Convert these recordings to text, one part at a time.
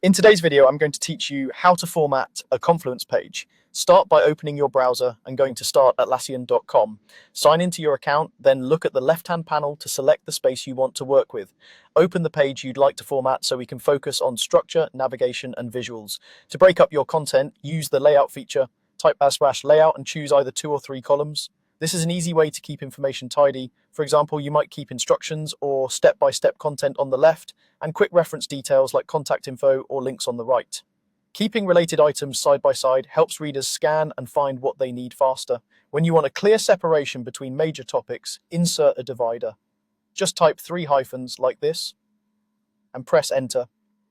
In today's video, I'm going to teach you how to format a Confluence page. Start by opening your browser and going to start.atlassian.com. Sign into your account, then look at the left-hand panel to select the space you want to work with. Open the page you'd like to format so we can focus on structure, navigation, and visuals. To break up your content, use the layout feature. Type / layout and choose either 2 or 3 columns. This is an easy way to keep information tidy. For example, you might keep instructions or step-by-step content on the left and quick reference details like contact info or links on the right. Keeping related items side by side helps readers scan and find what they need faster. When you want a clear separation between major topics, insert a divider. Just type 3 hyphens like this and press enter.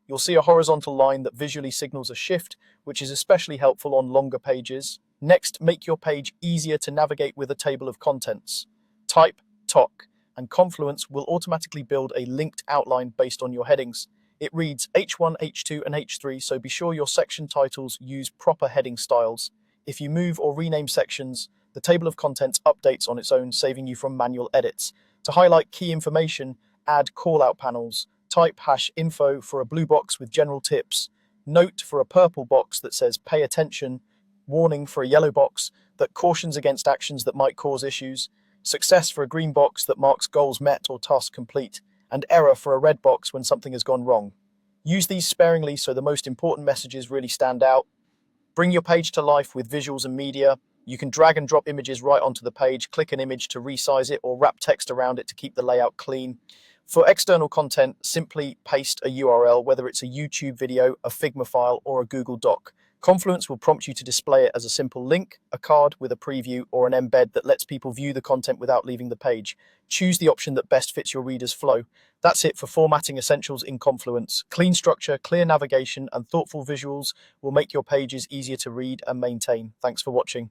You'll see a horizontal line that visually signals a shift, which is especially helpful on longer pages. Next, make your page easier to navigate with a table of contents. Type TOC, and Confluence will automatically build a linked outline based on your headings. It reads H1, H2, and H3, so be sure your section titles use proper heading styles. If you move or rename sections, the table of contents updates on its own, saving you from manual edits. To highlight key information, add call-out panels. Type #info for a blue box with general tips. Note for a purple box that says pay attention. Warning for a yellow box that cautions against actions that might cause issues. Success for a green box that marks goals met or task complete. And error for a red box when something has gone wrong. Use these sparingly so the most important messages really stand out. Bring your page to life with visuals and media. You can drag and drop images right onto the page, click an image to resize it, or wrap text around it to keep the layout clean. For external content, simply paste a URL, whether it's a YouTube video, a Figma file, or a Google Doc. Confluence will prompt you to display it as a simple link, a card with a preview, or an embed that lets people view the content without leaving the page. Choose the option that best fits your reader's flow. That's it for formatting essentials in Confluence. Clean structure, clear navigation, and thoughtful visuals will make your pages easier to read and maintain. Thanks for watching.